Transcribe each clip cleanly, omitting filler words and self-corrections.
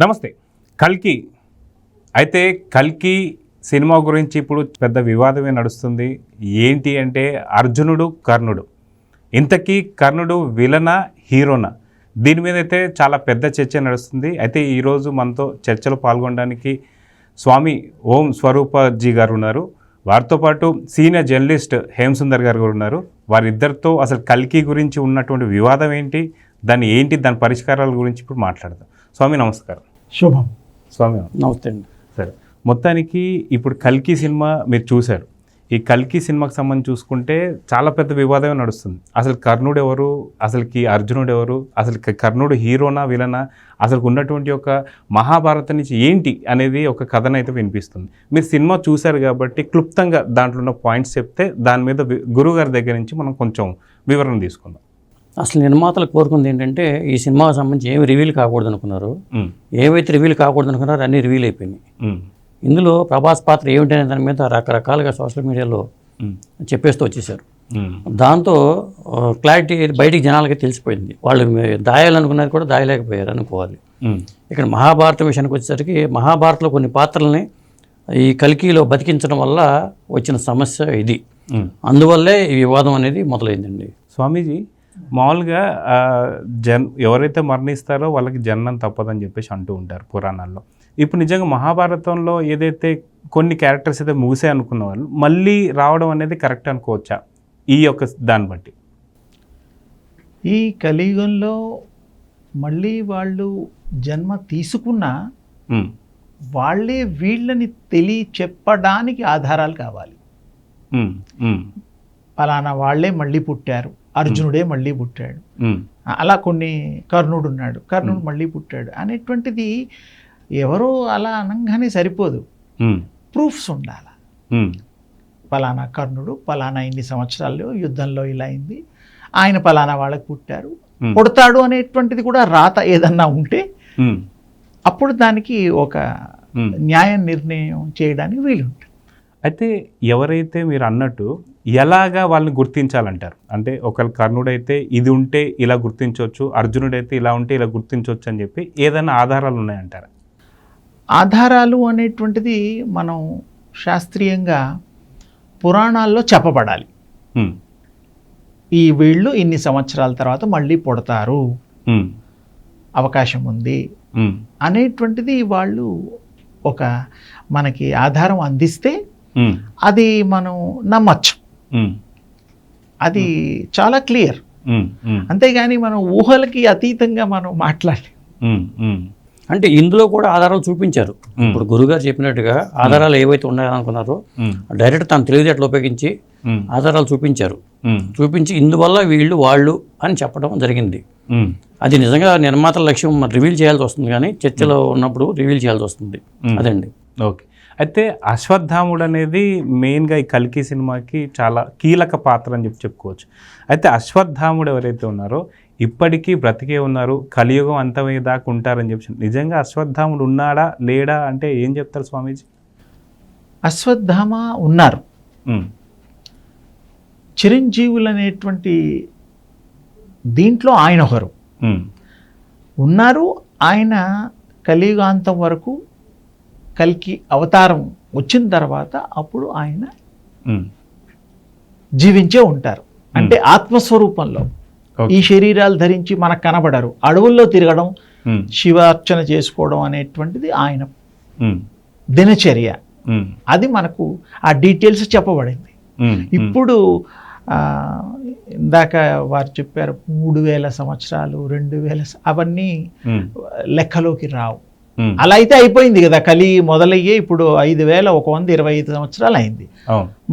నమస్తే. కల్కి అయితే కల్కి సినిమా గురించి ఇప్పుడు పెద్ద వివాదమే నడుస్తుంది. ఏంటి అంటే అర్జునుడు కర్ణుడు, ఇంతకీ కర్ణుడు విలనా హీరోనా? దీని మీద అయితే చాలా పెద్ద చర్చ నడుస్తుంది. అయితే ఈరోజు మనతో చర్చలో పాల్గొనడానికి స్వామి ఓం స్వరూపజీ గారు ఉన్నారు. వారితో పాటు సీనియర్ జర్నలిస్ట్ హేమసుందర్ గారు కూడా ఉన్నారు. వారిద్దరితో అసలు కల్కి గురించి ఉన్నటువంటి వివాదం ఏంటి, దాని పరిష్కారాల గురించి ఇప్పుడు మాట్లాడదాం. స్వామి నమస్కారం. శుభం. స్వామి నమస్తే అండి. సరే, మొత్తానికి ఇప్పుడు కల్కి సినిమా మీరు చూశారు. ఈ కల్కి సినిమాకి సంబంధించి చూసుకుంటే చాలా పెద్ద వివాదమే నడుస్తుంది. అసలు కర్ణుడు ఎవరు, అసలుకి అర్జునుడు ఎవరు, అసలు కర్ణుడు హీరోనా విలనా, అసలు ఉన్నటువంటి ఒక మహాభారతం నుంచి ఏంటి అనేది ఒక కథనైతే వినిపిస్తుంది. మీరు సినిమా చూశారు కాబట్టి క్లుప్తంగా దాంట్లో ఉన్న పాయింట్స్ చెప్తే దాని మీద గురువుగారి దగ్గర నుంచి మనం కొంచెం వివరణ తీసుకుందాం. అసలు నిర్మాతలు కోరుకుంది ఏంటంటే ఈ సినిమాకి సంబంధించి ఏమి రివీల్ కాకూడదు అనుకున్నారు. ఏవైతే రివీల్ కాకూడదు అనుకున్నారో అన్నీ రివీల్ అయిపోయినాయి. ఇందులో ప్రభాస్ పాత్ర ఏమిటనే దాని మీద రకరకాలుగా సోషల్ మీడియాలో చెప్పేస్తూ వచ్చేసారు. దాంతో క్లారిటీ బయటికి జనాలకి తెలిసిపోయింది. వాళ్ళు దాయాలనుకున్నది కూడా దాయలేకపోయారు అనుకోవాలి. ఇక్కడ మహాభారత విషయానికి వచ్చేసరికి మహాభారతంలో కొన్ని పాత్రల్ని ఈ కల్కిలో బతికించడం వల్ల వచ్చిన సమస్య ఇది. అందువల్లే ఈ వివాదం అనేది మొదలైందండి. స్వామీజీ, మామూలుగా ఎవరైతే మరణిస్తారో వాళ్ళకి జన్మం తప్పదని చెప్పేసి అంటూ ఉంటారు పురాణాల్లో. ఇప్పుడు నిజంగా మహాభారతంలో ఏదైతే కొన్ని క్యారెక్టర్స్ అయితే ముగిసే అనుకున్న వాళ్ళు మళ్ళీ రావడం అనేది కరెక్ట్ అనుకోవచ్చా ఈ యొక్క దాన్ని బట్టి? ఈ కలియుగంలో మళ్ళీ వాళ్ళు జన్మ తీసుకున్నా వాళ్ళే వీళ్ళని చెప్పడానికి ఆధారాలు కావాలి. ఫలానా వాళ్ళే మళ్ళీ పుట్టారు, అర్జునుడే మళ్ళీ పుట్టాడు, అలా కొన్ని కర్ణుడు ఉన్నాడు, కర్ణుడు మళ్ళీ పుట్టాడు అనేటువంటిది ఎవరో అలా అనగానే సరిపోదు. ప్రూఫ్స్ ఉండాలి. ఫలానా కర్ణుడు ఫలానా ఇన్ని సంవత్సరాల్లో యుద్ధంలో ఇలా అయింది, ఆయన ఫలానా వాళ్ళకి పుడతాడు అనేటువంటిది కూడా రాత ఏదన్నా ఉంటే అప్పుడు దానికి ఒక న్యాయ నిర్ణయం చేయడానికి వీలుంటుంది. అయితే ఎవరైతే మీరు అన్నట్టు ఎలాగా వాళ్ళని గుర్తించాలంటారు? అంటే ఒకవేళ కర్ణుడైతే ఇది ఉంటే ఇలా గుర్తించవచ్చు, అర్జునుడైతే ఇలా ఉంటే ఇలా గుర్తించవచ్చు అని చెప్పి ఏదైనా ఆధారాలు ఉన్నాయంటారా? ఆధారాలు అనేటువంటిది మనం శాస్త్రీయంగా పురాణాల్లో చెప్పబడాలి. ఈ వీళ్ళు ఇన్ని సంవత్సరాల తర్వాత మళ్ళీ పుడతారు, అవకాశం ఉంది అనేటువంటిది వాళ్ళు ఒక మనకి ఆధారం అందిస్తే అది మనం నమ్మచ్చు. అది చాలా క్లియర్. అంతేగాని మనం ఊహలకి అతీతంగా మనం మాట్లాడలేం. అంటే ఇందులో కూడా ఆధారాలు చూపించారు. ఇప్పుడు గురుగారు చెప్పినట్టుగా ఆధారాలు ఏవైతే ఉన్నాయనుకున్నారో డైరెక్ట్ తన తెలివితేటలు ఉపయోగించి ఆధారాలు చూపించారు. చూపించి ఇందువల్ల వీళ్ళు వాళ్ళు అని చెప్పడం జరిగింది. అది నిజంగా నిర్మాతల లక్ష్యం రివీల్ చేయాల్సి వస్తుంది, కానీ చర్చలో ఉన్నప్పుడు రివీల్ చేయాల్సి వస్తుంది. అదండి. ఓకే. అయితే అశ్వత్థాముడు అనేది మెయిన్గా ఈ కల్కి సినిమాకి చాలా కీలక పాత్ర అని చెప్పుకోవచ్చు. అయితే అశ్వత్థాముడు ఎవరైతే ఉన్నారో ఇప్పటికీ బ్రతికే ఉన్నారు, కలియుగం అంతమయ్యేదాకా ఉంటారని చెప్పి నిజంగా అశ్వత్థాముడు ఉన్నాడా లేడా అంటే ఏం చెప్తారు స్వామీజీ? అశ్వత్థామ ఉన్నారు. చిరంజీవులు అనేటువంటి దీంట్లో ఆయన ఒకరు ఉన్నారు. ఆయన కలియుగాంతం వరకు కల్కి అవతారం వచ్చిన తర్వాత అప్పుడు ఆయన జీవించే ఉంటారు. అంటే ఆత్మస్వరూపంలో ఈ శరీరాలు ధరించి మనకు కనబడరు. అడవుల్లో తిరగడం, శివార్చన చేసుకోవడం అనేటువంటిది ఆయన దినచర్య. అది మనకు ఆ డీటెయిల్స్ చెప్పబడింది. ఇప్పుడు ఇందాక వారు చెప్పారు 3000 సంవత్సరాలు 2000 అవన్నీ లెక్కలోకి రావు. అలా అయితే అయిపోయింది కదా, కలి మొదలయ్యే ఇప్పుడు 5125 సంవత్సరాలు అయింది.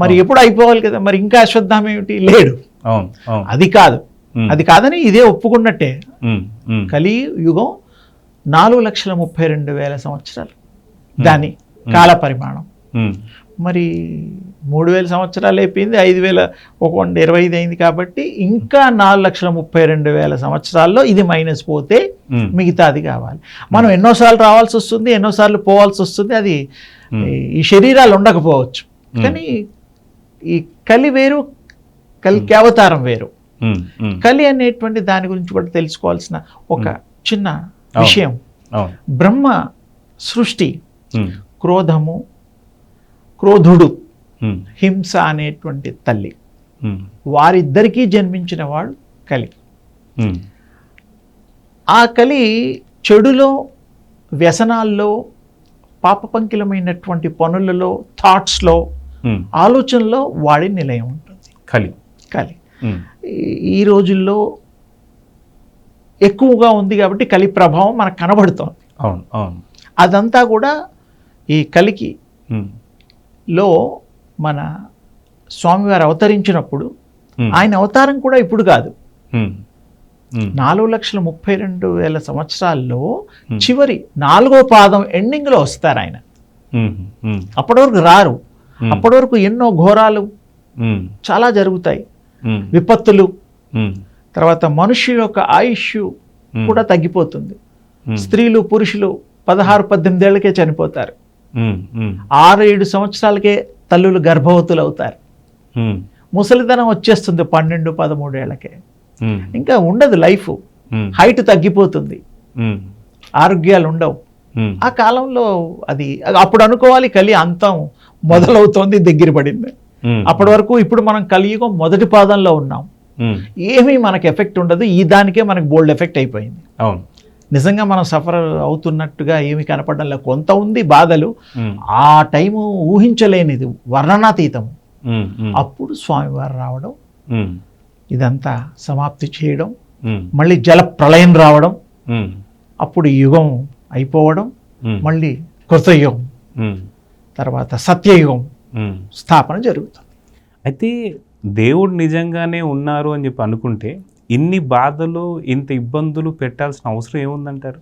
మరి ఎప్పుడు అయిపోవాలి కదా, మరి ఇంకా అశ్వత్థామ ఏమిటి లేడు. అది కాదని ఇదే ఒప్పుకున్నట్టే. కలి యుగం 4,32,000 సంవత్సరాలు దాని కాల పరిమాణం. మరి 3000 సంవత్సరాలు అయిపోయింది, 5125 అయింది కాబట్టి ఇంకా 4,32,000 సంవత్సరాల్లో ఇది మైనస్ పోతే మిగతాది కావాలి. మనం ఎన్నోసార్లు రావాల్సి వస్తుంది, ఎన్నోసార్లు పోవాల్సి వస్తుంది. అది ఈ శరీరాలు ఉండకపోవచ్చు, కానీ ఈ కలి వేరు, కలికి అవతారం వేరు. కలి అనేటువంటి దాని గురించి కూడా తెలుసుకోవాల్సిన ఒక చిన్న విషయం అవును. బ్రహ్మ సృష్టి, ఉమ్, క్రోధము, క్రోధుడు, ఉమ్, హింస అనేటువంటి తల్లి, ఉమ్, వారిద్దరికీ జన్మించిన వాడు కలి. ఉమ్, ఆ కలి చెడులో, వ్యసనాల్లో, పాపపంకిలమైనటువంటి పనులలో, థాట్స్లో, ఉమ్, ఆలోచనలో వాడి నిలయం ఉంటుంది కలి. కలి. ఉమ్, ఈ రోజుల్లో ఎక్కువగా ఉంది కాబట్టి కలి ప్రభావం మనకు కనబడుతోంది. అవును. అవును. అదంతా కూడా ఈ కలికి ఉమ్, లో మన స్వామివారు అవతరించినప్పుడు, ఉమ్, ఆయన అవతారం కూడా ఇప్పుడు కాదు, ఉమ్, ఉమ్, 4,32,000 సంవత్సరాల్లో చివరి 4వ పాదం ఎండింగ్లో వస్తారు ఆయన. ఉమ్, ఉమ్, అప్పటి వరకు రారు. అప్పటి వరకు ఎన్నో ఘోరాలు ఉమ్, చాలా జరుగుతాయి, ఉమ్, విపత్తులు, ఉమ్, తర్వాత మనుష్యు యొక్క ఆయుష్ కూడా తగ్గిపోతుంది. స్త్రీలు, పురుషులు 16-18 ఏళ్ళకే చనిపోతారు. ఉమ్, ఉమ్, 6-7 సంవత్సరాలకే తల్లులు గర్భవతులు అవుతారు. ఉమ్, ముసలితనం వచ్చేస్తుంది 12-13 ఏళ్ళకే. ఉమ్, ఇంకా ఉండదు లైఫ్, ఉమ్, హైట్ తగ్గిపోతుంది, ఉమ్, ఆరోగ్యాలు ఉండవు. ఉమ్, ఆ కాలంలో అది అప్పుడు అనుకోవాలి కలి అంతం మొదలవుతోంది, దగ్గర పడింది. ఉమ్, అప్పటి వరకు ఇప్పుడు మనం కలియుగం మొదటి పాదంలో ఉన్నాం, ఉమ్, ఏమీ మనకు ఎఫెక్ట్ ఉండదు. ఈ దానికే మనకు బోల్డ్ ఎఫెక్ట్ అయిపోయింది. అవును. నిజంగా మనం సఫర్ అవుతున్నట్టుగా ఏమీ కనపడడం లేదు. కొంత ఉంది బాధలు, ఉమ్, ఆ టైము ఊహించలేనిది, వర్ణనాతీతము. ఉమ్, ఉమ్, అప్పుడు స్వామివారు రావడం, ఉమ్, ఇదంతా సమాప్తి చేయడం, ఉమ్, మళ్ళీ జల ప్రళయం రావడం, ఉమ్, అప్పుడు యుగం అయిపోవడం, ఉమ్, మళ్ళీ కృతయుగం, ఉమ్, తర్వాత సత్యయుగం ఉమ్. స్థాపన జరుగుతుంది. అయితే దేవుడు నిజంగానే ఉన్నారు అని చెప్పి అనుకుంటే ఇన్ని బాధలు, ఇంత ఇబ్బందులు పెట్టాల్సిన అవసరం ఏముందంటారు?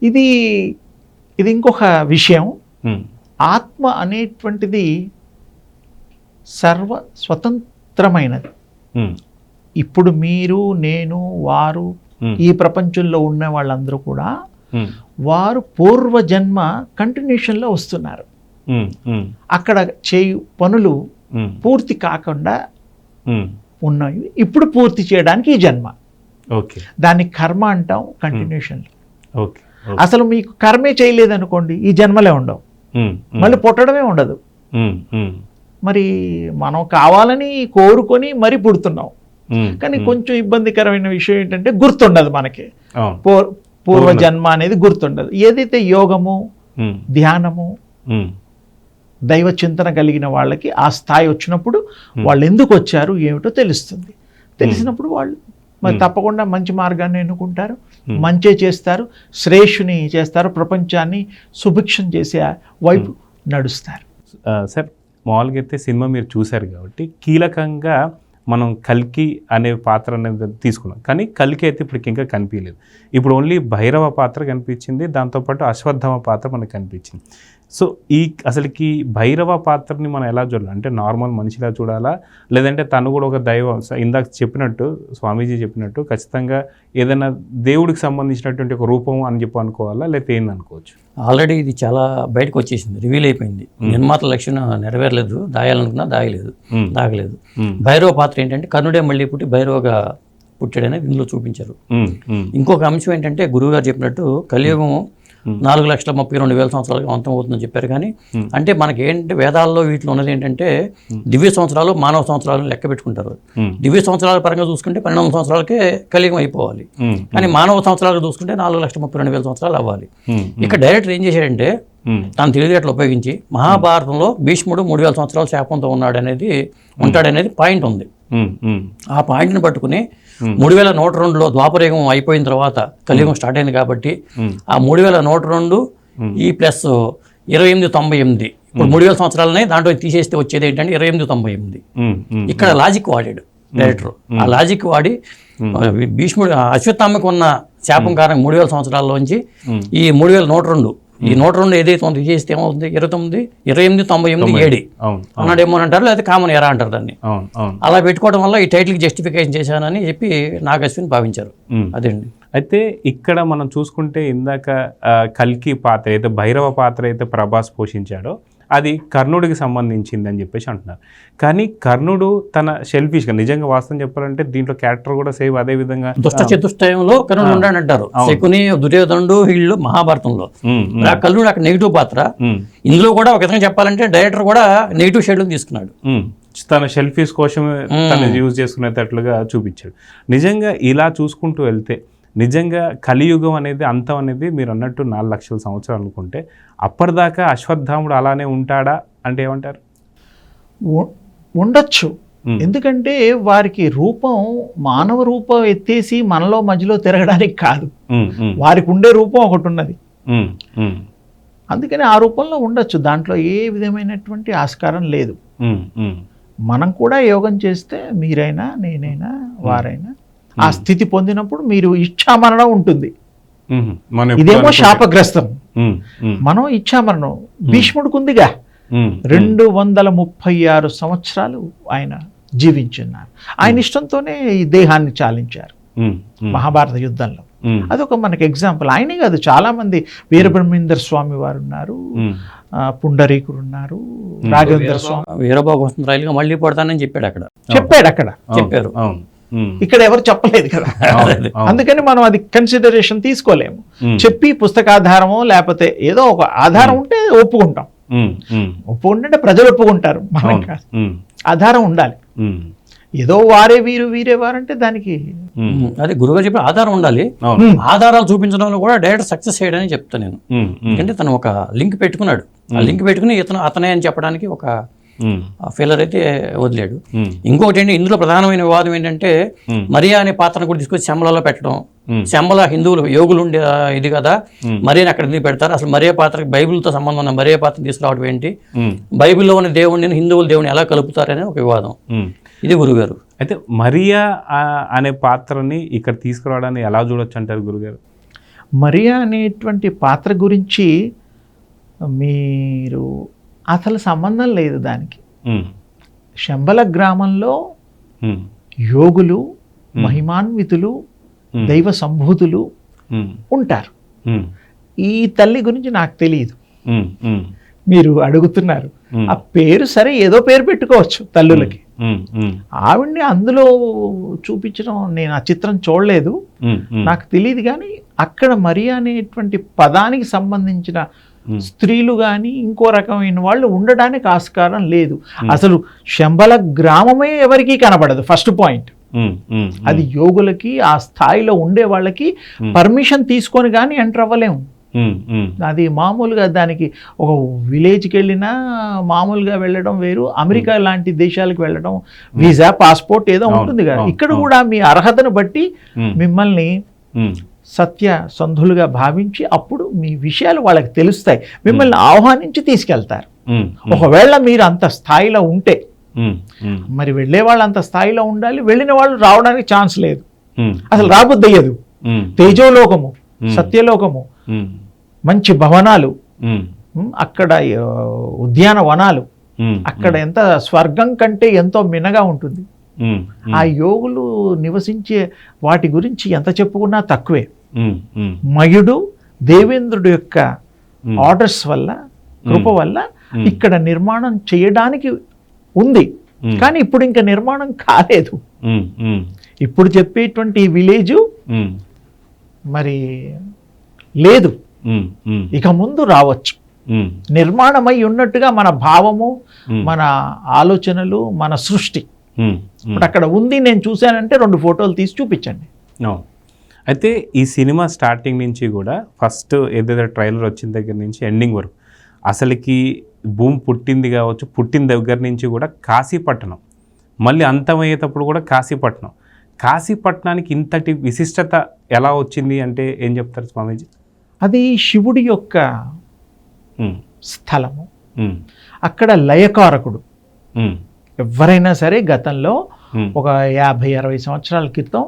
ఇది ఇంకొక విషయం. ఉమ్, ఆత్మ అనేటువంటిది సర్వ స్వతంత్రమైనది. ఉమ్, ఇప్పుడు మీరు, నేను, వారు, ఉమ్, ఈ ప్రపంచంలో ఉన్న వాళ్ళందరూ కూడా ఉమ్, వారు పూర్వజన్మ కంటిన్యూషన్లో వస్తున్నారు. ఉమ్, ఉమ్, అక్కడ చేయు పనులు ఉమ్, పూర్తి కాకుండా ఉమ్, ఉన్నాయి, ఇప్పుడు పూర్తి చేయడానికి ఈ జన్మ. ఓకే. దాన్ని కర్మ అంటాం. కంటిన్యూషన్. ఓకే. ఓకే. అసలు మీకు కర్మే చేయలేదనుకోండి, ఈ జన్మలే ఉండవు, ఉమ్, ఉమ్, మళ్ళీ పుట్టడమే ఉండదు. ఉమ్, ఉమ్, మరి మనం కావాలని కోరుకొని మరి పుడుతున్నాం. ఉమ్, కానీ కొంచెం ఇబ్బందికరమైన విషయం ఏంటంటే గుర్తుండదు మనకి. అవును. పూర్వజన్మ అనేది గుర్తుండదు. ఏదైతే యోగము, ఉమ్, ధ్యానము, ఉమ్, దైవ చింతన కలిగిన వాళ్ళకి ఆ స్థాయి వచ్చినప్పుడు వాళ్ళు ఎందుకు వచ్చారు ఏమిటో తెలుస్తుంది. తెలిసినప్పుడు వాళ్ళు మరి తప్పకుండా మంచి మార్గాన్ని ఎన్నుకుంటారు, మంచే చేస్తారు, శ్రేష్ఠుని చేస్తారు, ప్రపంచాన్ని సుభిక్షం చేసే వైపు నడుస్తారు. సార్, మామూలుగా అయితే సినిమా మీరు చూశారు కాబట్టి కీలకంగా మనం కల్కి అనే పాత్ర అనేది తీసుకున్నాం. కానీ కల్కి అయితే ఇప్పటికి ఇంకా కనిపించలేదు. ఇప్పుడు ఓన్లీ భైరవ పాత్ర కనిపించింది, దాంతోపాటు అశ్వత్థామ పాత్ర మనకు కనిపించింది. సో అసలుకి భైరవ పాత్రని మనం ఎలా చూడాలి? అంటే నార్మల్ మనిషిలా చూడాలా, లేదంటే తను కూడా ఒక దైవం, ఇందాక చెప్పినట్టు స్వామీజీ చెప్పినట్టు ఖచ్చితంగా ఏదైనా దేవుడికి సంబంధించినటువంటి ఒక రూపం అని చెప్పి అనుకోవాలా, లేకపోతే ఏంది అనుకోవచ్చు? ఆల్రెడీ ఇది చాలా బయటకు వచ్చేసింది, రివీల్ అయిపోయింది. నిర్మాత లక్ష్యం నెరవేరలేదు, దాయాలనుకున్నా దాగలేదు. భైరవ పాత్ర ఏంటంటే కర్ణుడే మళ్ళీ పుట్టి భైరవగా పుట్టాడనేది ఇందులో చూపించారు. ఇంకొక అంశం ఏంటంటే గురువుగారు చెప్పినట్టు కలియుగం 4,32,000 సంవత్సరాలుగా అంతం అవుతుందని చెప్పారు. కానీ అంటే మనకి ఏంటంటే వేదాల్లో వీటిలో ఉన్నది ఏంటంటే దివ్య సంవత్సరాలు, మానవ సంవత్సరాలను లెక్క పెట్టుకుంటారు. దివ్య సంవత్సరాల పరంగా చూసుకుంటే 12 సంవత్సరాలకే కలియుగం అయిపోవాలి. కానీ మానవ సంవత్సరాలు చూసుకుంటే 4,32,000 సంవత్సరాలు అవ్వాలి. ఇక డైరెక్టర్ ఏం చేశాడంటే తన తెలివితేటలు ఉపయోగించి మహాభారతంలో భీష్ముడు 3,000 సంవత్సరాల శాపంతో ఉంటాడనేది పాయింట్ ఉంది. ఆ పాయింట్ని పట్టుకుని 3,102లో ద్వాపరయుగం అయిపోయిన తర్వాత కలియుగం స్టార్ట్ అయింది కాబట్టి ఆ 3,102 ఈ ప్లస్ 2898 ఇప్పుడు 3,000 సంవత్సరాలనే దాంట్లో తీసేస్తే వచ్చేది ఏంటంటే 2898. ఇక్కడ లాజిక్ వాడాడు డైరెక్టర్. ఆ లాజిక్ వాడి భీష్ముడు అశ్వత్థామకు ఉన్న శాపం కారణంగా 3,000 సంవత్సరాల్లోంచి ఈ 3,102 ఈ 102 ఏదైతే ఉందో చేస్తే ఏమవుతుంది 2898 AD అన్నాడేమో అని అంటారు, లేకపోతే కామన్ ఎరా అంటారు దాన్ని. అలా పెట్టుకోవడం వల్ల ఈ టైటిల్కి జస్టిఫికేషన్ చేశానని చెప్పి నాగశ్విన్ భావించారు. అదేండి. అయితే ఇక్కడ మనం చూసుకుంటే ఇందాక కల్కి పాత్ర అయితే భైరవ పాత్ర అయితే ప్రభాస్ పోషించాడో అది కర్ణుడికి సంబంధించింది అని చెప్పేసి అంటున్నారు. కానీ కర్ణుడు తన సెల్ఫిష్గా నిజంగా వాస్తవం చెప్పాలంటే దీంట్లో క్యారెక్టర్ కూడా సేమ్ అదే విధంగా దుష్ట చతుష్టయంలో కర్ణుడు ఉన్నాడంటారు. శకుని, దుర్యోధనుడు వీళ్ళు మహాభారతంలో. కర్ణుడు అక్కడ నెగిటివ్ పాత్ర. ఇందులో కూడా ఒక విధంగా చెప్పాలంటే డైరెక్టర్ కూడా నెగిటివ్ షేడ్లో తీసుకున్నాడు. తన సెల్ఫీస్ కోసం తను యూజ్ చేసుకునేటట్లుగా చూపించాడు. నిజంగా ఇలా చూసుకుంటూ వెళ్తే నిజంగా కలియుగం అనేది అంతం అనేది మీరు అన్నట్టు 4 లక్షల సంవత్సరాలు అనుకుంటే అప్పటిదాకా అశ్వత్థాముడు అలానే ఉంటాడా అంటే ఏమంటారు? ఉండొచ్చు. ఎందుకంటే వారికి రూపం మానవ రూపం ఎత్తేసి మనలో మధ్యలో తిరగడానికి కాదు, వారికి ఉండే రూపం ఒకటి ఉన్నది. అందుకని ఆ రూపంలో ఉండొచ్చు, దాంట్లో ఏ విధమైనటువంటి ఆస్కారం లేదు. మనం కూడా యోగం చేస్తే మీరైనా నేనైనా వారైనా ఆ స్థితి పొందినప్పుడు మీరు ఇచ్ఛామరణం ఉంటుంది. ఇదేమో శాపగ్రస్తం, మనం ఇచ్ఛామరణం. భీష్ముడికి ఉందిగా, 236 సంవత్సరాలు ఆయన జీవించున్నారు. ఆయన ఇష్టంతోనే ఈ దేహాన్ని చాలించారు మహాభారత యుద్ధంలో. అదొక మనకి ఎగ్జాంపుల్. ఆయనే కాదు, చాలా మంది వీరబ్రహ్మేందర్ స్వామి వారు ఉన్నారు, పుండరీకుడు ఉన్నారు, రాఘవేంద్ర స్వామి. వీరభోగవసంతరాయలుగా మళ్ళీ పడతానని చెప్పాడు అక్కడ. చెప్పారు. ఇక్కడ ఎవరు చెప్పలేదు కదా, అందుకని మనం అది కన్సిడరేషన్ తీసుకోలేము. చెప్పి పుస్తకాధారమో లేకపోతే ఏదో ఒక ఆధారం ఉంటే ఒప్పుకుంటాం. ఒప్పుకుంటే ప్రజలు ఒప్పుకుంటారు, మనం కాదు. ఆధారం ఉండాలి. ఏదో వారే వీరు వీరే వారంటే దానికి అదే గురుగారు చెప్పిన ఆధారం ఉండాలి. ఆధారాలు చూపించడంలో కూడా డైరెక్ట్ సక్సెస్ చేయడానికి చెప్తాను నేను. ఎందుకంటే తను ఒక లింక్ పెట్టుకున్నాడు. ఆ లింక్ పెట్టుకుని అతనే అని చెప్పడానికి ఒక ఫెయిలర్ అయితే వదిలేడు. ఇంకొకటి ఏంటి, ఇందులో ప్రధానమైన వివాదం ఏంటంటే మరియా అనే పాత్రను కూడా తీసుకొచ్చి శంబలలో పెట్టడం. శంబల హిందువులు యోగులు ఉండే ఇది కదా, మరియాని అక్కడ ఎందుకు పెడతారు? అసలు మరియా పాత్రకి బైబిల్తో సంబంధం ఉన్న మరియా పాత్రను తీసుకురావడం ఏంటి? బైబిల్లో ఉన్న దేవుడిని హిందువుల దేవుని ఎలా కలుపుతారనే ఒక వివాదం. ఇది గురుగారు. అయితే మరియా అనే పాత్రని ఇక్కడ తీసుకురావడాన్ని ఎలా చూడొచ్చు అంటారు గురుగారు? మరియా అనేటువంటి పాత్ర గురించి మీరు అసలు సంబంధం లేదు దానికి. శంబల గ్రామంలో యోగులు, మహిమాన్వితులు, దైవ సంభూతులు ఉంటారు. ఈ తల్లి గురించి నాకు తెలియదు, మీరు అడుగుతున్నారు. ఆ పేరు సరే, ఏదో పేరు పెట్టుకోవచ్చు తల్లులకి. ఆవిడ్ని అందులో చూపించడం, నేను ఆ చిత్రం చూడలేదు, నాకు తెలియదు. కానీ అక్కడ మరియా అనేటువంటి పదానికి సంబంధించిన స్త్రీలు కానీ ఇంకో రకమైన వాళ్ళు ఉండడానికి ఆస్కారం లేదు. అసలు శంబల గ్రామమే ఎవరికీ కనబడదు. ఫస్ట్ పాయింట్ అది. యోగులకి ఆ స్థాయిలో ఉండే వాళ్ళకి పర్మిషన్ తీసుకొని కానీ ఎంటర్ అవ్వలేము. అది మామూలుగా దానికి ఒక విలేజ్కి వెళ్ళినా మామూలుగా వెళ్ళడం వేరు, అమెరికా లాంటి దేశాలకు వెళ్ళడం వీసా పాస్పోర్ట్ ఏదో ఉంటుంది కదా. ఇక్కడ కూడా మీ అర్హతను బట్టి మిమ్మల్ని సత్య సంధులుగా భావించి అప్పుడు మీ విషయాలు వాళ్ళకి తెలుస్తాయి, మిమ్మల్ని ఆహ్వానించి తీసుకెళ్తారు. ఒకవేళ మీరు అంత స్థాయిలో ఉంటే, మరి వెళ్ళే వాళ్ళు అంత స్థాయిలో ఉండాలి, వెళ్ళిన వాళ్ళు రావడానికి ఛాన్స్ లేదు, అసలు రాబుద్దయ్యదు. తేజోలోకము, సత్యలోకము, మంచి భవనాలు, అక్కడ ఉద్యానవనాలు, అక్కడ ఎంత స్వర్గం కంటే ఎంతో మినగా ఉంటుంది. ఆ యోగులు నివసించే వాటి గురించి ఎంత చెప్పుకున్నా తక్కువే. మయుడు దేవేంద్రుడు యొక్క ఆర్డర్స్ వల్ల, కృప వల్ల ఇక్కడ నిర్మాణం చేయడానికి ఉంది. కానీ ఇప్పుడు ఇంకా నిర్మాణం కాలేదు. ఇప్పుడు చెప్పేటువంటి విలేజు మరి లేదు, ఇక ముందు రావచ్చు. నిర్మాణమై ఉన్నట్టుగా మన భావము, మన ఆలోచనలు, మన సృష్టి ఇప్పుడు అక్కడ ఉంది. నేను చూశానంటే 2 ఫోటోలు తీసి చూపించండి. అయితే ఈ సినిమా స్టార్టింగ్ నుంచి కూడా ఫస్ట్ ఏదైతే ట్రైలర్ వచ్చిన దగ్గర నుంచి ఎండింగ్ వరకు అసలుకి భూమి పుట్టింది కావచ్చు, పుట్టిన దగ్గర నుంచి కూడా కాశీపట్నం, మళ్ళీ అంతమయ్యేటప్పుడు కూడా కాశీపట్నం. కాశీపట్నానికి ఇంతటి విశిష్టత ఎలా వచ్చింది అంటే ఏం చెప్తారు స్వామీజీ? అది శివుడి యొక్క స్థలము, అక్కడ లయకారకుడు. ఎవరైనా సరే గతంలో ఒక 50-60 సంవత్సరాల క్రితం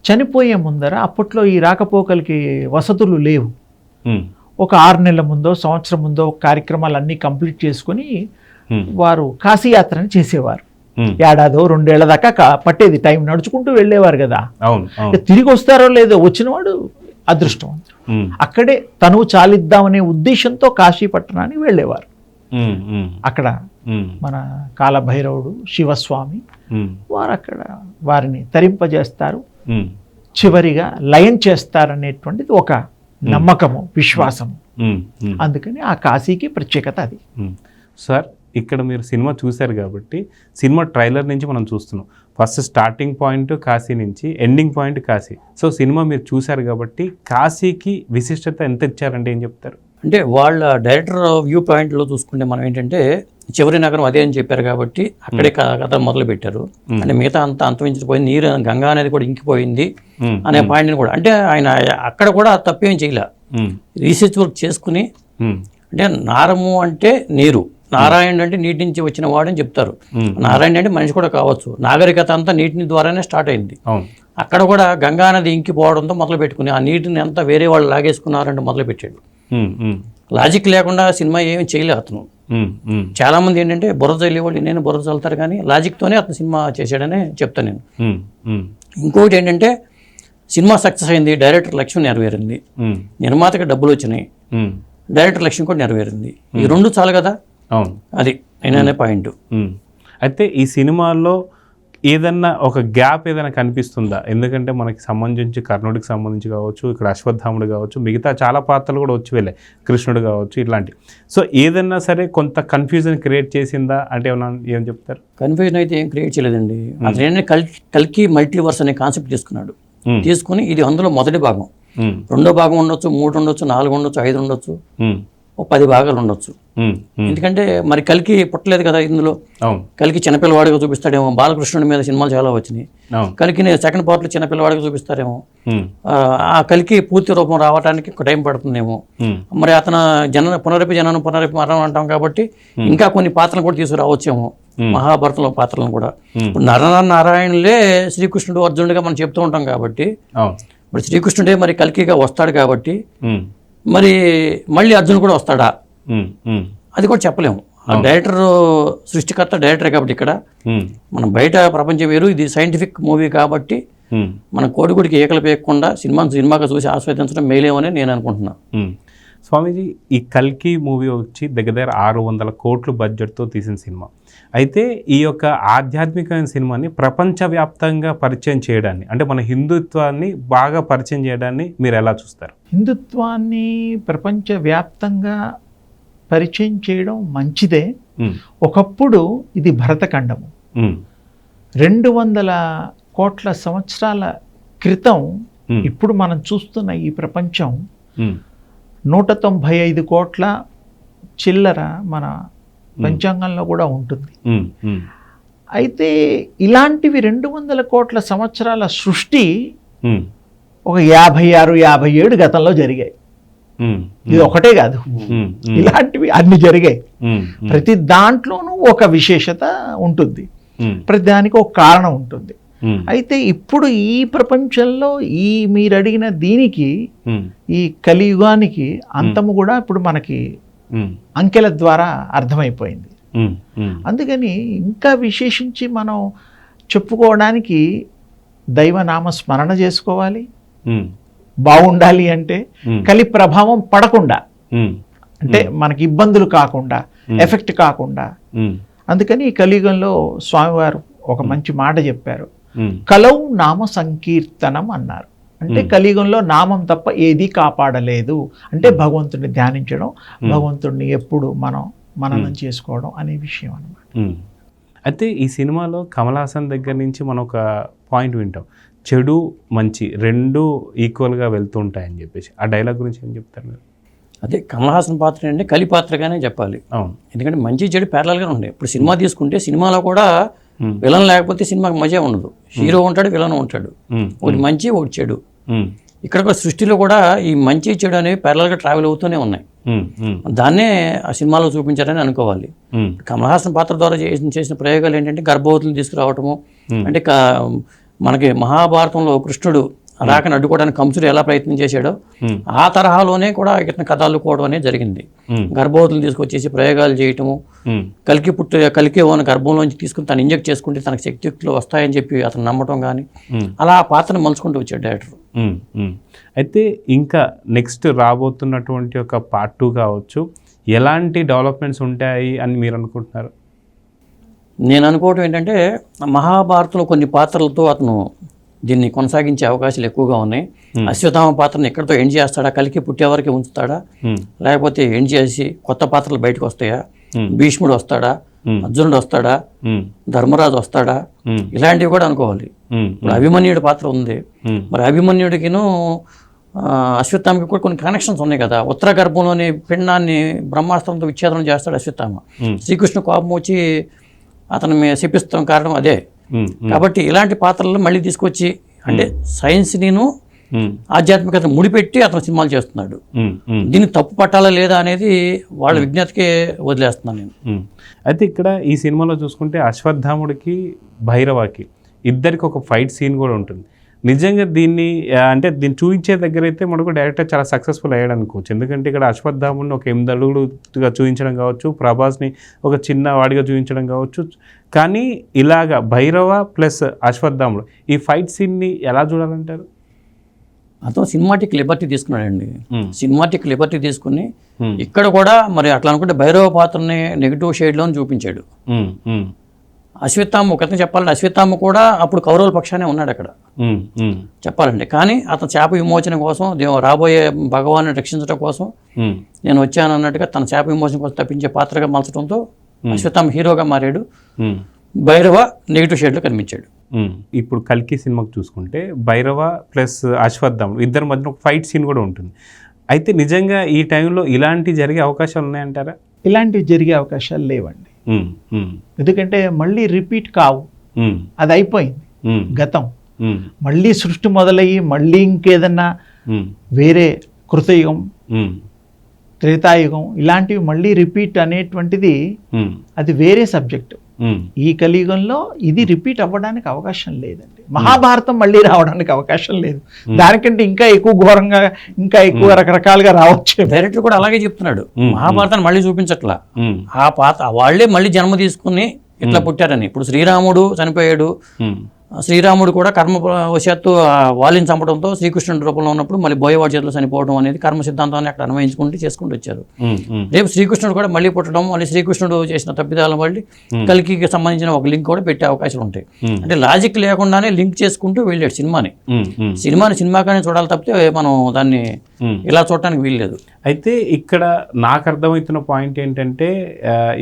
చనిపోయే ముందర, అప్పట్లో ఈ రాకపోకలకి వసతులు లేవు, ఒక 6 నెలల ముందో సంవత్సరం ముందో కార్యక్రమాలన్నీ కంప్లీట్ చేసుకుని వారు కాశీయాత్రని చేసేవారు. ఏడాదో 2 ఏళ్ల దాకా పట్టేది టైం, నడుచుకుంటూ వెళ్ళేవారు కదా. తిరిగి వస్తారో లేదో, వచ్చినవాడు అదృష్టం. అక్కడే తనువు చాలిద్దామనే ఉద్దేశంతో కాశీపట్నానికి వెళ్ళేవారు. అక్కడ మన కాలభైరవుడు శివస్వామి వారు అక్కడ వారిని తరింపజేస్తారు, చివరిగా లయం చేస్తారనేటువంటిది ఒక నమ్మకము, విశ్వాసము. అందుకని ఆ కాశీకి ప్రత్యేకత అది. సార్, ఇక్కడ మీరు సినిమా చూశారు కాబట్టి సినిమా ట్రైలర్ నుంచి మనం చూస్తున్నాం. ఫస్ట్ స్టార్టింగ్ పాయింట్ కాశీ నుంచి ending point Kashi. So cinema మీరు చూశారు కాబట్టి కాశీకి విశిష్టత ఎంత ఇచ్చారంటే ఏం చెప్తారు? అంటే వాళ్ళ డైరెక్టర్ వ్యూ పాయింట్లో చూసుకుంటే మనం ఏంటంటే చివరి నగరం అదే అని చెప్పారు కాబట్టి అక్కడే కథ మొదలు పెట్టారు. అంటే మిగతా అంతా అంతమించిపోయింది, నీరు గంగా అనేది కూడా ఇంకిపోయింది అనే పాయింట్ని కూడా, అంటే ఆయన అక్కడ కూడా తప్పేం చేయలే, రీసెర్చ్ వర్క్ చేసుకుని, అంటే నారము అంటే నీరు, నారాయణుడు అంటే నీటి నుంచి వచ్చిన వాడు అని చెప్తారు. నారాయణ అంటే మనిషి కూడా కావచ్చు. నాగరికత అంతా నీటి ద్వారానే స్టార్ట్ అయింది. అక్కడ కూడా గంగా నది ఇంకిపోవడంతో మొదలు పెట్టుకుని ఆ నీటిని అంతా వేరే వాళ్ళు లాగేసుకున్నారంటే మొదలు పెట్టాడు. లాజిక్ లేకుండా సినిమా ఏమి చేయలే అతను. చాలా మంది ఏంటంటే బుర్ర చల్లేవాళ్ళు, నేను బుర్ర చల్లుతారు, కానీ లాజిక్తోనే అతను సినిమా చేశాడనే చెప్తాను నేను. ఇంకొకటి ఏంటంటే సినిమా సక్సెస్ అయింది, డైరెక్టర్ లక్ష్యం నెరవేరింది, నిర్మాతకి డబ్బులు వచ్చినాయి, డైరెక్టర్ లక్ష్యం కూడా నెరవేరింది. ఈ రెండు చాలు కదా, అది నేననే పాయింట్. అయితే ఈ సినిమాల్లో ఏదన్నా ఒక గ్యాప్ ఏదైనా కనిపిస్తుందా? ఎందుకంటే మనకి సంబంధించి కర్ణుడికి సంబంధించి కావచ్చు, ఇక్కడ అశ్వత్థాముడు కావచ్చు, మిగతా చాలా పాత్రలు కూడా వచ్చి వెళ్ళాయి, కృష్ణుడు కావచ్చు, ఇట్లాంటి. సో ఏదన్నా సరే కొంత కన్ఫ్యూజన్ క్రియేట్ చేసిందా అంటే ఏం చెప్తారు? కన్ఫ్యూజన్ అయితే ఏం క్రియేట్ చేయలేదండి. అతను ఏంటంటే కల్కి మల్టీవర్స్ అనే కాన్సెప్ట్ తీసుకుని ఇది అందులో మొదటి భాగం, రెండో భాగం ఉండొచ్చు, 3 ఉండొచ్చు, 4 ఉండొచ్చు, 5 ఉండొచ్చు, 10 భాగాలు ఉండొచ్చు. ఎందుకంటే మరి కల్కి పుట్టలేదు కదా ఇందులో. కల్కి చిన్నపిల్లవాడిగా చూపిస్తాడేమో, బాలకృష్ణుడి మీద సినిమాలు చాలా వచ్చినాయి, కల్కిని సెకండ్ పార్ట్లో చిన్నపిల్లవాడిగా చూపిస్తారేమో, ఆ కల్కి పూర్తి రూపం రావడానికి ఒక టైం పడుతుందేమో. మరి అతను పునరపి మరణం అంటాం కాబట్టి ఇంకా కొన్ని పాత్రలు కూడా తీసుకురావచ్చేమో, మహాభారతంలో పాత్రలను కూడా. ఇప్పుడు నారాయణులే శ్రీకృష్ణుడు అర్జునుడిగా మనం చెప్తూ ఉంటాం కాబట్టి, మరి శ్రీకృష్ణుడే మరి కల్కిగా వస్తాడు కాబట్టి మరి మళ్ళీ అర్జున్ కూడా వస్తాడా అది కూడా చెప్పలేము. ఆ డైరెక్టర్ సృష్టికర్త డైరెక్టరే కాబట్టి ఇక్కడ మనం బయట ప్రపంచం వేరు, ఇది సైంటిఫిక్ మూవీ కాబట్టి మనం కోడిగుడికి ఏకలు పేయకుండా సినిమాగా చూసి ఆస్వాదించడం మేలేమని నేను అనుకుంటున్నా. స్వామీజీ, ఈ కల్కి మూవీ వచ్చి దగ్గర 600 కోట్ల బడ్జెట్తో తీసిన సినిమా. అయితే ఈ యొక్క ఆధ్యాత్మికమైన సినిమాని ప్రపంచవ్యాప్తంగా పరిచయం చేయడాన్ని, అంటే మన హిందుత్వాన్ని బాగా పరిచయం చేయడాన్ని మీరు ఎలా చూస్తారు? హిందుత్వాన్ని ప్రపంచవ్యాప్తంగా పరిచయం చేయడం మంచిదే. ఒకప్పుడు ఇది భరతఖండము, 200 కోట్ల సంవత్సరాల క్రితం ఇప్పుడు మనం చూస్తున్న ఈ ప్రపంచం 195 కోట్ల చిల్లర మన పంచాంగంలో కూడా ఉంటుంది. అయితే ఇలాంటివి 200 కోట్ల సంవత్సరాల సృష్టి ఒక 56-57 గతంలో జరిగాయి. ఇది ఒకటే కాదు, ఇలాంటివి అన్ని జరిగాయి. ప్రతి దాంట్లోనూ ఒక విశేషత ఉంటుంది, ప్రతి దానికి ఒక కారణం ఉంటుంది. అయితే ఇప్పుడు ఈ ప్రపంచంలో ఈ మీరు అడిగిన దీనికి, ఈ కలియుగానికి అంతము కూడా ఇప్పుడు మనకి అంకెల ద్వారా అర్థమైపోయింది. అందుకని ఇంకా విశేషించి మనం చెప్పుకోవడానికి దైవనామ స్మరణ చేసుకోవాలి. బాగుండాలి అంటే కలి ప్రభావం పడకుండా, అంటే మనకి ఇబ్బందులు కాకుండా, ఎఫెక్ట్ కాకుండా. అందుకని ఈ కలియుగంలో స్వామివారు ఒక మంచి మాట చెప్పారు, కలౌ నామ సంకీర్తనం అన్నారు. అంటే కలియుగంలో నామం తప్ప ఏది కాపాడలేదు. అంటే భగవంతుడిని ధ్యానించడం, భగవంతుడిని ఎప్పుడు మననం చేసుకోవడం అనే విషయం అన్నమాట. అయితే ఈ సినిమాలో కమల్ హాసన్ దగ్గర నుంచి మనం ఒక పాయింట్ వింటాం, చెడు మంచి రెండు ఈక్వల్గా వెళ్తుంటాయని చెప్పేసి. ఆ డైలాగ్ గురించి ఏం చెప్తారు మీరు? అదే కమల్ హాసన్ పాత్ర అంటే కలి పాత్రగానే చెప్పాలి. ఎందుకంటే మంచి చెడు ప్యారలల్గా ఉండే. ఇప్పుడు సినిమా తీసుకుంటే సినిమాలో కూడా విలన్ లేకపోతే సినిమాకి మజా ఉండదు. హీరో ఉంటాడు, విలన్ ఉంటాడు, ఒకటి మంచి ఒకటి చెడు. ఇక్కడ కూడా సృష్టిలో కూడా ఈ మంచి చెడు అనేవి ప్యారలల్గా ట్రావెల్ అవుతూనే ఉన్నాయి. దాన్నే ఆ సినిమాలో చూపించారని అనుకోవాలి. కమల్ హాసన్ పాత్ర ద్వారా చేసిన ప్రయోగాలు ఏంటంటే గర్భవతులను తీసుకురావటము, అంటే మనకి మహాభారతంలో కృష్ణుడు రాకని అడ్డుకోవడానికి కంసుడు ఎలా ప్రయత్నం చేశాడో ఆ తరహాలోనే కూడా ఇతను కథ అల్లుకోవడం అనేది జరిగింది. గర్భవతులను తీసుకొచ్చేసి ప్రయోగాలు చేయటము, కలికి ఓన గర్భంలోంచి తీసుకుని తను ఇంజెక్ట్ చేసుకుంటే తనకు శక్తియుక్తులు వస్తాయని చెప్పి అతను నమ్మటం కానీ, అలా ఆ పాత్రను మలుచుకుంటూ వచ్చాడు డైరెక్టర్. అయితే ఇంకా నెక్స్ట్ రాబోతున్నటువంటి ఒక పార్ట్ 2 కావచ్చు, ఎలాంటి డెవలప్మెంట్స్ ఉంటాయి అని మీరు అనుకుంటున్నారు? నేను అనుకోవటం ఏంటంటే మహాభారతంలో కొన్ని పాత్రలతో అతను దీన్ని కొనసాగించే అవకాశాలు ఎక్కువగా ఉన్నాయి. అశ్వత్థామ పాత్రను ఎక్కడితో ఎండ్ చేస్తాడా, కలికి పుట్టేవరకు ఉంచుతాడా, లేకపోతే ఎండ్ చేసి కొత్త పాత్రలు బయటకు వస్తాయా, భీష్ముడు వస్తాడా, అర్జునుడు వస్తాడా, ధర్మరాజు వస్తాడా, ఇలాంటివి కూడా అనుకోవాలి. ఇప్పుడు అభిమన్యుడి పాత్ర ఉంది, మరి అభిమన్యుడికిను అశ్వత్థామకి కూడా కొన్ని కనెక్షన్స్ ఉన్నాయి కదా. ఉత్తర గర్భంలోని పిండాన్ని బ్రహ్మాస్త్రంతో విచ్ఛేదనం చేస్తాడు అశ్వత్థామ. శ్రీకృష్ణ కోపం వచ్చి అతను శపిస్తాం కారణం అదే. కాబట్టి ఇలాంటి పాత్రలను మళ్ళీ తీసుకొచ్చి అంటే సైన్స్నిను ఆధ్యాత్మికత ముడిపెట్టి అతను సినిమాలు చేస్తున్నాడు. దీన్ని తప్పు పట్టాలా లేదా అనేది వాళ్ళ విజ్ఞతకే వదిలేస్తున్నాను నేను. అయితే ఇక్కడ ఈ సినిమాలో చూసుకుంటే అశ్వత్థాముడికి భైరవాకి ఇద్దరికి ఒక ఫైట్ సీన్ కూడా ఉంటుంది. నిజంగా దీన్ని అంటే దీన్ని చూపించే దగ్గర అయితే మనకు డైరెక్టర్ చాలా సక్సెస్ఫుల్ అయ్యాడు అనుకోవచ్చు. ఎందుకంటే ఇక్కడ అశ్వత్థాముడిని ఒక 8 అడుగులుగా చూపించడం కావచ్చు, ప్రభాస్ని ఒక చిన్న వాడిగా చూపించడం కావచ్చు. కానీ ఇలాగా భైరవ ప్లస్ అశ్వత్థాముడు ఈ ఫైట్ సీన్ని ఎలా చూడాలంటారు? అతను సినిమాటిక్ లిబర్టీ తీసుకున్నాడండి. సినిమాటిక్ లిబర్టీ తీసుకుని ఇక్కడ కూడా మరి అట్లా అనుకుంటే భైరవ పాత్రని నెగిటివ్ షేడ్లో చూపించాడు. అశ్వత్థామ ఒకరిని చెప్పాలంటే అశ్వత్థామ కూడా అప్పుడు కౌరవుల పక్షానే ఉన్నాడు అక్కడ చెప్పాలంటే. కానీ అతను శాప విమోచన కోసం రాబోయే భగవాన్ని రక్షించడం కోసం నేను వచ్చాను అన్నట్టుగా తన శాప విమోచన కోసం తప్పించే పాత్రగా మలచడంతో అశ్వత్థామ హీరోగా మారాడు, భైరవ నెగిటివ్ షేడ్లో కనిపించాడు. ఇప్పుడు కల్కి సినిమాకు చూసుకుంటే భైరవ ప్లస్ అశ్వత్థాముడు ఇద్దరి మధ్యన ఒక ఫైట్ సీన్ కూడా ఉంటుంది. అయితే నిజంగా ఈ టైంలో ఇలాంటివి జరిగే అవకాశాలు ఉన్నాయంటారా? ఇలాంటివి జరిగే అవకాశాలు లేవండి. ఎందుకంటే మళ్ళీ రిపీట్ కావు, అది అయిపోయింది గతం. మళ్ళీ సృష్టి మొదలయ్యి మళ్ళీ ఇంకేదన్నా వేరే కృతయుగం, త్రేతాయుగం ఇలాంటివి మళ్ళీ రిపీట్ అనేటువంటిది అది వేరే సబ్జెక్టు. ఈ కలియుగంలో ఇది రిపీట్ అవ్వడానికి అవకాశం లేదండి. మహాభారతం మళ్ళీ రావడానికి అవకాశం లేదు. దానికంటే ఇంకా ఎక్కువ ఘోరంగా ఇంకా ఎక్కువ రకరకాలుగా రావచ్చు. డైరెక్టర్ కూడా అలాగే చెప్తున్నాడు, మహాభారతాన్ని మళ్ళీ చూపించట్లా, ఆ పాత్ర వాళ్ళే మళ్ళీ జన్మ తీసుకుని ఇట్లా పుట్టారని. ఇప్పుడు శ్రీరాముడు చనిపోయాడు, శ్రీరాముడు కూడా కర్మవశాత్తు వాలిని చంపడంతో శ్రీకృష్ణుడి రూపంలో ఉన్నప్పుడు మళ్ళీ బోయవాడి చేతిలో చనిపోవడం అనేది కర్మ సిద్ధాంతాన్ని అక్కడ అన్వయించుకుంటూ చేసుకుంటూ వచ్చారు. రేపు శ్రీకృష్ణుడు కూడా మళ్ళీ పుట్టడం, మళ్ళీ శ్రీకృష్ణుడు చేసిన తప్పిదాలను మళ్ళీ కల్కికి సంబంధించిన ఒక లింక్ కూడా పెట్టే అవకాశాలు ఉంటాయి. అంటే లాజిక్ లేకుండానే లింక్ చేసుకుంటూ వెళ్ళాడు సినిమాని సినిమాగానే చూడాలి తప్పితే మనం దాన్ని ఇలా చూడటానికి వీల్లేదు. అయితే ఇక్కడ నాకు అర్థమవుతున్న పాయింట్ ఏంటంటే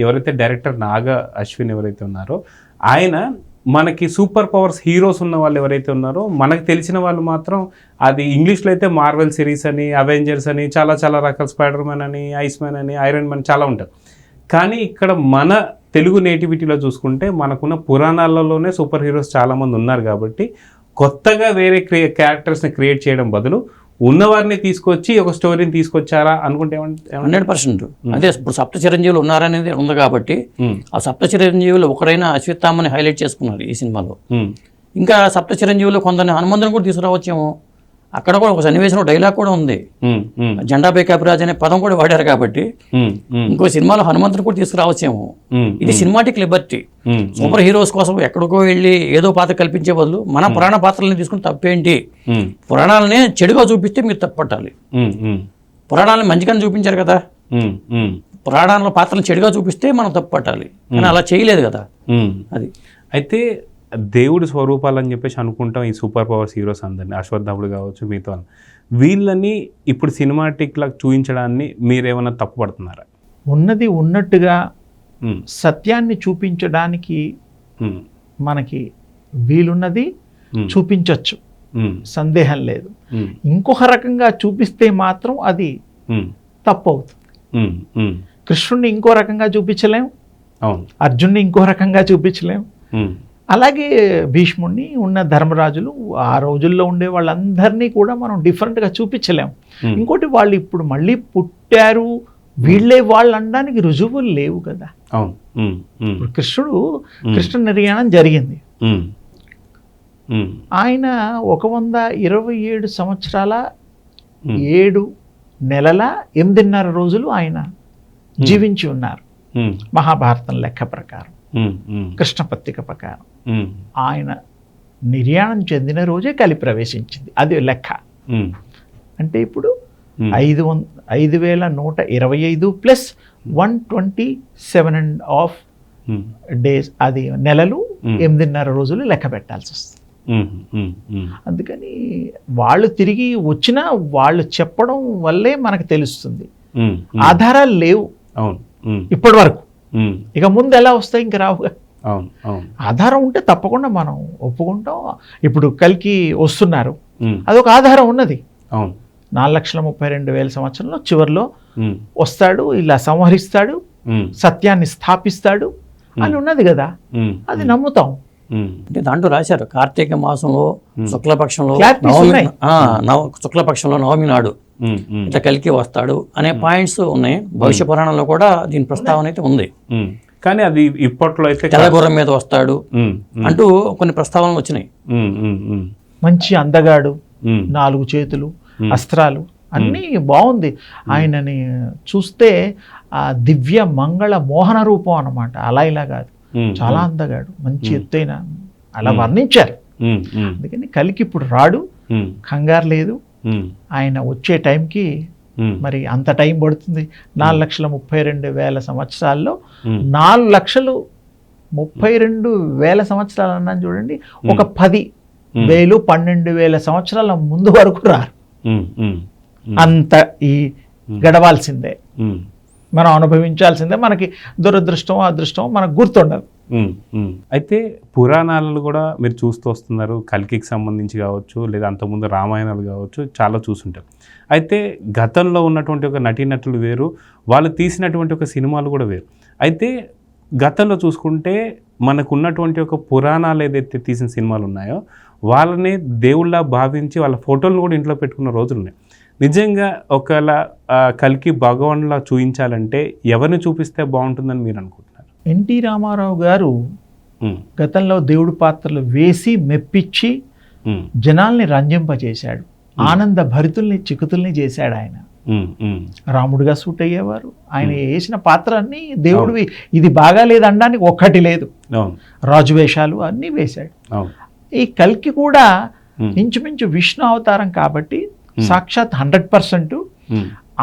ఎవరైతే డైరెక్టర్ నాగ అశ్విన్ ఎవరైతే ఉన్నారో ఆయన మనకి సూపర్ పవర్స్ హీరోస్ ఉన్న వాళ్ళు ఎవరైతే ఉన్నారో మనకు తెలిసిన వాళ్ళు మాత్రం అది ఇంగ్లీష్లో అయితే మార్వెల్ సిరీస్ అని, అవెంజర్స్ అని, చాలా చాలా రకాల స్పైడర్ మ్యాన్ అని, ఐస్ మ్యాన్ అని, ఐరన్ మ్యాన్ చాలా ఉంటారు. కానీ ఇక్కడ మన తెలుగు నేటివిటీలో చూసుకుంటే మనకున్న పురాణాలలోనే సూపర్ హీరోస్ చాలామంది ఉన్నారు. కాబట్టి కొత్తగా వేరే క్యారెక్టర్స్ని క్రియేట్ చేయడం బదులు ఉన్నవారిని తీసుకొచ్చి ఒక స్టోరీని తీసుకొచ్చారా అనుకుంటే 100%. అదే ఇప్పుడు సప్త చిరంజీవులు ఉన్నారనేది ఉంది కాబట్టి ఆ సప్త చిరంజీవులు ఒకరైనా అశ్వత్థామని హైలైట్ చేసుకున్నారు ఈ సినిమాలో. ఇంకా సప్త చిరంజీవులు కొందరిని హనుమంతుని కూడా తీసుకురావచ్చేమో. అక్కడ కూడా ఒక సన్నివేశంలో డైలాగ్ కూడా ఉంది, జెండాపై కపిరాజ్ అనే పదం కూడా వాడారు. కాబట్టి ఇంకో సినిమాలో హనుమంతుని కూడా తీసుకురావచ్చేమో. ఇది సినిమాటిక్ లిబర్టీ. సూపర్ హీరోస్ కోసం ఎక్కడికో వెళ్ళి ఏదో పాత్ర కల్పించే బదులు మన పురాణ పాత్రలని తీసుకుని తప్పేంటి? పురాణాలని చెడుగా చూపిస్తే మీరు తప్పట్టాలి. పురాణాలను మంచిగానే చూపించారు కదా, పురాణాల పాత్రలను చెడుగా చూపిస్తే మనం తప్పట్టాలి. కానీ అలా చేయలేదు కదా. అది అయితే దేవుడి స్వరూపాలని చెప్పేసి అనుకుంటాం ఈ సూపర్ పవర్స్ హీరోస్ అందరినీ, అశ్వత్థాముడు కావచ్చు మిగతా వీళ్ళని ఇప్పుడు సినిమాటిక్లా చూపించడాన్ని మీరేమైనా తప్పు పడుతున్నారా? ఉన్నది ఉన్నట్టుగా సత్యాన్ని చూపించడానికి మనకి వీలున్నది చూపించవచ్చు, సందేహం లేదు. ఇంకొక రకంగా చూపిస్తే మాత్రం అది తప్పు అవుతుంది. కృష్ణుడిని ఇంకో రకంగా చూపించలేం, అర్జున్ని ఇంకో రకంగా చూపించలేం. అలాగే భీష్ముడిని, ఉన్న ధర్మరాజులు, ఆ రోజుల్లో ఉండే వాళ్ళందరినీ కూడా మనం డిఫరెంట్గా చూపించలేం. ఇంకోటి వాళ్ళు ఇప్పుడు మళ్ళీ పుట్టారు వీళ్ళే వాళ్ళు అనడానికి రుజువులు లేవు కదా. కృష్ణ నిర్యాణం జరిగింది, ఆయన 127 సంవత్సరాల 7 నెలల 8.5 రోజులు ఆయన జీవించి ఉన్నారు మహాభారతం లెక్క ప్రకారం, కృష్ణ పత్రిక ప్రకారం. ఆయన నిర్యాణం చెందిన రోజే కలి ప్రవేశించింది, అది లెక్క. అంటే ఇప్పుడు 5,125 ప్లస్ 127.5 డేస్, అది నెలలు 8.5 రోజులు లెక్క పెట్టాల్సి వస్తుంది. అందుకని వాళ్ళు తిరిగి వచ్చినా వాళ్ళు చెప్పడం వల్లే మనకు తెలుస్తుంది. ఆధారాలు లేవు ఇప్పటి వరకు. ఇక ముందు ఎలా వస్తాయి, ఇంక రావుగా. ఆధారం ఉంటే తప్పకుండా మనం ఒప్పుకుంటాం. ఇప్పుడు కల్కి వస్తున్నారు, అదొక ఆధారం ఉన్నది. 4,32,000 సంవత్సరంలో చివరిలో వస్తాడు, ఇలా సంహరిస్తాడు, సత్యాన్ని స్థాపిస్తాడు అని ఉన్నది కదా, అది నమ్ముతాం. అంటే దాంట్లో రాశారు కార్తీక మాసంలో శుక్లపక్షంలో శుక్లపక్షంలో నవమి నాడు ఇట్లా కలికి వస్తాడు అనే పాయింట్స్ ఉన్నాయి. భవిష్య పురాణంలో కూడా దీని ప్రస్తావన అయితే ఉంది. కానీ అది ఇప్పట్లో అయితే తెల్లగుర్రం మీద వస్తాడు అంటూ కొన్ని ప్రస్తావనలు వచ్చినాయి. మంచి అందగాడు, 4 చేతులు, అస్త్రాలు, అన్నీ బాగుంది. ఆయనని చూస్తే ఆ దివ్య మంగళ మోహన రూపం అన్నమాట. అలా ఇలా కాదు, చాలా అందగాడు, మంచి ఎత్తైన, అలా వర్ణించారు. అందుకని కలికి ఇప్పుడు రాడు, కంగారు లేదు. ఆయన వచ్చే టైంకి మరి అంత టైం పడుతుంది. 4,32,000 సంవత్సరాల్లో 4,32,000 సంవత్సరాలు అన్నాను చూడండి. ఒక 10,000, 12,000 సంవత్సరాల ముందు వరకు రారు. అంత ఈ గడవాల్సిందే, మనం అనుభవించాల్సిందే. మనకి దురదృష్టం అదృష్టం మనకు గుర్తుండదు. అయితే పురాణాలను కూడా మీరు చూస్తూ వస్తున్నారు, కల్కికి సంబంధించి కావచ్చు, లేదా అంతకుముందు రామాయణాలు కావచ్చు, చాలా చూస్తుంటారు. అయితే గతంలో ఉన్నటువంటి ఒక నటీనటులు వేరు, వాళ్ళు తీసినటువంటి ఒక సినిమాలు కూడా వేరు. అయితే గతంలో చూసుకుంటే మనకు ఉన్నటువంటి ఒక పురాణాలు ఏదైతే తీసిన సినిమాలు ఉన్నాయో వాళ్ళని దేవుళ్ళ భావించి వాళ్ళ ఫోటోలను కూడా ఇంట్లో పెట్టుకున్న రోజులు ఉన్నాయి. నిజంగా ఒకవేళ కల్కి భగవాన్లా చూపించాలంటే ఎవరిని చూపిస్తే బాగుంటుందని మీరు అనుకుంటున్నారు? ఎన్టీ రామారావు గారు గతంలో దేవుడి పాత్రలు వేసి మెప్పించి జనాల్ని రంజింపజేశాడు. ఆనంద భరితుల్ని చికుతుల్ని చేశాడు. ఆయన రాముడిగా సూట్ అయ్యేవారు. ఆయన వేసిన పాత్ర అన్నీ దేవుడివి, ఇది బాగా లేదనడానికి ఒక్కటి లేదు. రాజు వేషాలు అన్నీ వేశాడు. ఈ కల్కి కూడా ఇంచుమించు విష్ణు అవతారం కాబట్టి సాక్షాత్ 100%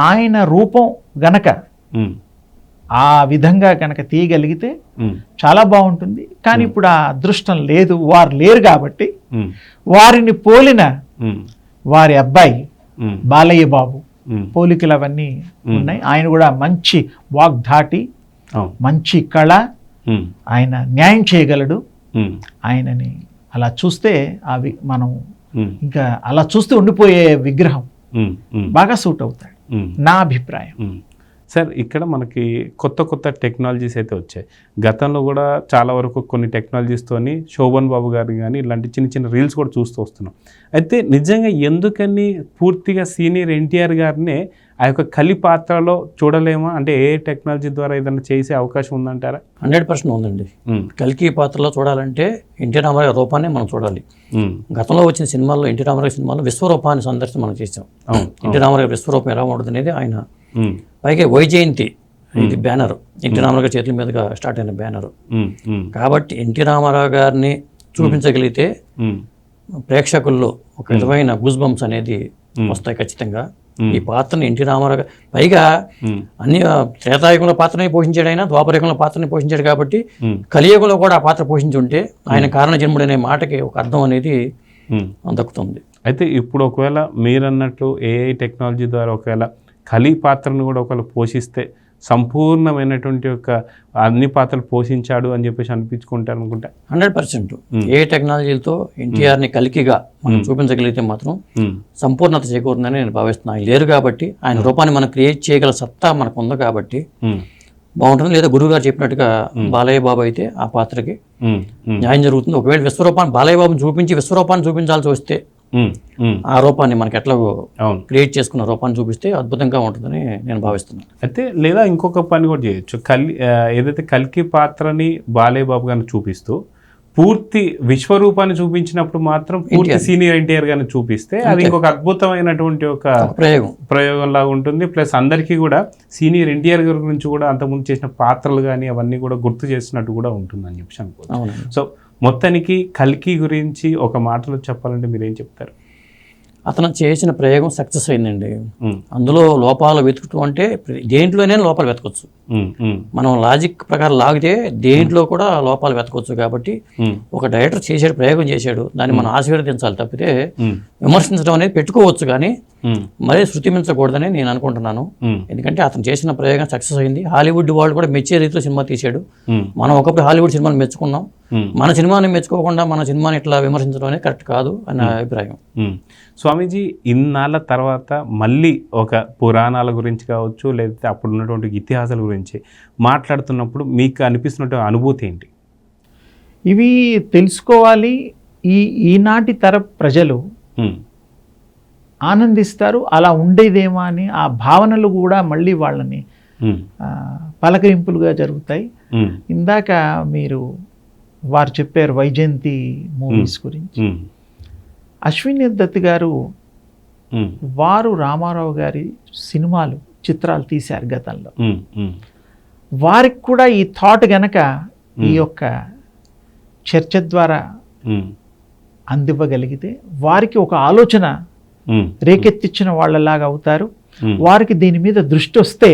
ఆయన రూపం గనక ఆ విధంగా కనుక తీయగలిగితే చాలా బాగుంటుంది. కానీ ఇప్పుడు ఆ అదృష్టం లేదు, వారు లేరు కాబట్టి వారిని పోలిన వారి అబ్బాయి బాలయ్య బాబు పోలికలు అవన్నీ ఉన్నాయి. ఆయన కూడా మంచి వాగ్ధాటి, మంచి కళ, ఆయన న్యాయం చేయగలడు. ఆయనని అలా చూస్తే అవి మనం ఇంకా అలా చూస్తే ఉండిపోయే విగ్రహం బాగా సూట్ అవుతాడు, నా అభిప్రాయం. సార్, ఇక్కడ మనకి కొత్త కొత్త టెక్నాలజీస్ అయితే వచ్చాయి. గతంలో కూడా చాలా వరకు కొన్ని టెక్నాలజీస్తోని శోభన్ బాబు గారు కానీ ఇలాంటి చిన్న చిన్న రీల్స్ కూడా చూస్తూ వస్తున్నాం. అయితే నిజంగా ఎందుకని పూర్తిగా సీనియర్ ఎన్టీఆర్ గారినే ఆ యొక్క కలి పాత్రలో చూడలేమా? అంటే ఏ టెక్నాలజీ ద్వారా ఏదైనా చేసే అవకాశం ఉందంటారా? 100% ఉందండి. కల్కి పాత్రలో చూడాలంటే ఎన్టీ రామారావు రూపాన్ని మనం చూడాలి. గతంలో వచ్చిన సినిమాల్లో ఎన్టీ రామారావు సినిమాలో విశ్వరూపాన్ని సందర్శన మనం చేసాం. ఎన్టీ రామారావు విశ్వరూపం ఎలా ఉంటుంది అనేది ఆయన పైగా వైజయంతి ఇది బ్యానర్, ఎన్టీ రామారావు గారి చేతుల మీదుగా స్టార్ట్ అయిన బ్యానర్ కాబట్టి ఎన్టీ రామారావు గారిని చూపించగలిగితే ప్రేక్షకుల్లో ఒక విధమైన గూస్ బంప్స్ అనేది వస్తాయి ఖచ్చితంగా. ఈ పాత్రని ఎన్టీ రామారావు పైగా అన్ని త్రేతాయుగంలో పాత్రని పోషించాడు, ఆయన ద్వాపరయుగంలో పాత్రని పోషించాడు కాబట్టి కలియుగంలో కూడా ఆ పాత్ర పోషించి ఉంటే ఆయన కారణ జన్ముడు అనే మాటకి ఒక అర్థం అనేది దక్కుతుంది. అయితే ఇప్పుడు ఒకవేళ మీరన్నట్లు ఏఐ టెక్నాలజీ ద్వారా ఒకవేళ కలి పాత్రను కూడా ఒకవేళ పోషిస్తే సంపూర్ణమైనటువంటి ఒక అన్ని పాత్రలు పోషించాడు అని చెప్పేసి అనిపించుకుంటారు అనుకుంటా. 100% ఏ టెక్నాలజీలతో ఎన్టీఆర్ని కలికిగా మనం చూపించగలిగితే మాత్రం సంపూర్ణత చేకూరుతుందని నేను భావిస్తున్నాను. ఆయన లేరు కాబట్టి ఆయన రూపాన్ని మనం క్రియేట్ చేయగల సత్తా మనకు ఉంది కాబట్టి బాగుంటుంది. లేదా గురువు గారు చెప్పినట్టుగా బాలయ్య బాబు అయితే ఆ పాత్రకి న్యాయం జరుగుతుంది. ఒకవేళ విశ్వరూపాన్ని బాలయ్య బాబుని చూపించి విశ్వరూపాన్ని చూపించాల్సి వస్తే ఆ రూపాన్ని మనకి ఎట్లా క్రియేట్ చేసుకున్న రూపాన్ని చూపిస్తే అద్భుతంగా ఉంటుందని నేను భావిస్తున్నాను. అయితే లేదా ఇంకొక పని కూడా చేయొచ్చు. ఏదైతే కల్కి పాత్రని బాలయ్య బాబు గారిని చూపిస్తూ పూర్తి విశ్వరూపాన్ని చూపించినప్పుడు మాత్రం పూర్తి సీనియర్ ఎన్టీఆర్ గారిని చూపిస్తే అది ఇంకొక అద్భుతమైనటువంటి ఒక ప్రయోగం లాగా ఉంటుంది. ప్లస్ అందరికీ కూడా సీనియర్ ఎన్టీఆర్ గారి గురించి కూడా అంతకుముందు చేసిన పాత్రలు కానీ అవన్నీ కూడా గుర్తు చేసినట్టు కూడా ఉంటుందని చెప్పి అనుకోవచ్చు. సో మొత్తానికి కల్కి గురించి ఒక మాటలో చెప్పాలంటే మీరేం చెప్తారు? అతను చేసిన ప్రయోగం సక్సెస్ అయిందండి. ఉమ్, అందులో లోపాలు వెతుకుతూ అంటే దేంట్లోనే లోపాలు వెతకొచ్చు. మనం లాజిక్ ప్రకారం లాగితే దేంట్లో కూడా లోపాలు వెతకొచ్చు. కాబట్టి ఒక డైరెక్టర్ చేసాడు, ప్రయోగం చేశాడు, దాన్ని మనం ఆశీర్వదించాలి తప్పితే విమర్శించడం అనేది పెట్టుకోవచ్చు కానీ మరీ శృతిమించకూడదని నేను అనుకుంటున్నాను. ఎందుకంటే అతను చేసిన ప్రయోగం సక్సెస్ అయింది. హాలీవుడ్ వాళ్ళు కూడా మెచ్చే రీతిలో సినిమా తీశాడు. మనం ఒకప్పుడు హాలీవుడ్ సినిమాని మెచ్చుకున్నాం, మన సినిమాని మెచ్చుకోకుండా మన సినిమాని ఇట్లా విమర్శించడం అనేది కరెక్ట్ కాదు అన్న అభిప్రాయం. స్వామీజీ ఇన్నాళ్ళ తర్వాత మళ్ళీ ఒక పురాణాల గురించి కావచ్చు, లేకపోతే అప్పుడు ఉన్నటువంటి ఇతిహాసాల గురించి మాట్లాడుతున్నప్పుడు మీకు అనిపిస్తున్న అనుభూతి ఏంటి? ఇవి తెలుసుకోవాలి. ఈనాటి తర ప్రజలు ఆనందిస్తారు, అలా ఉండేదేమో అని ఆ భావనలు కూడా మళ్ళీ వాళ్ళని పలకరింపులుగా జరుగుతాయి. ఇందాక మీరు వారు చెప్పారు వైజయంతి మూవీస్ గురించి. అశ్విని దత్ గారు వారు రామారావు గారి సినిమాలు చిత్రాలు తీశారు గతంలో. వారికి కూడా ఈ థాట్ గనక ఈ యొక్క చర్చ ద్వారా అందివ్వగలిగితే వారికి ఒక ఆలోచన రేకెత్తించిన వాళ్ళలాగా అవుతారు. వారికి దీని మీద దృష్టి వస్తే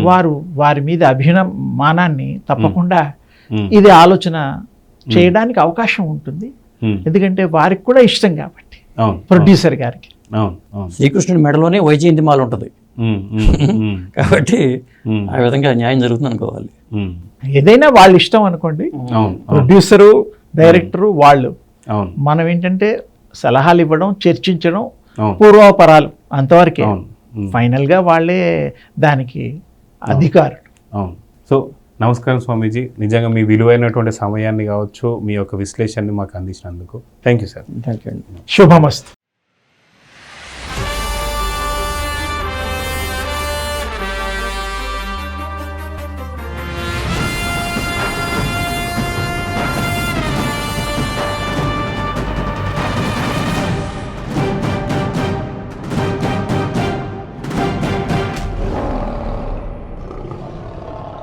వారు వారి మీద అభిమానాన్ని తప్పకుండా ఇది ఆలోచన చేయడానికి అవకాశం ఉంటుంది. ఎందుకంటే వారికి కూడా ఇష్టం కాబట్టి ప్రొడ్యూసర్ గారికి. శ్రీకృష్ణుడి మెడలోనే వైజయంతి మాల ఉంటుంది కాబట్టి ఆ విధంగా న్యాయం జరుగుతుంది అనుకోవాలి. ఏదైనా వాళ్ళ ఇష్టం అనుకోండి, ప్రొడ్యూసరు డైరెక్టరు వాళ్ళు. మనం ఏంటంటే సలహాలు ఇవ్వడం, చర్చించడం, పూర్వాపరాలు అంతవరకే. ఫైనల్గా వాళ్ళే దానికి అధికారులు. సో నమస్కారం స్వామీజీ, నిజంగా మీ విలువైనటువంటి సమయాన్ని కావచ్చు, మీ యొక్క విశ్లేషణని మాకు అందించినందుకు thank you sir. Thank you అండి. శుభమస్తు.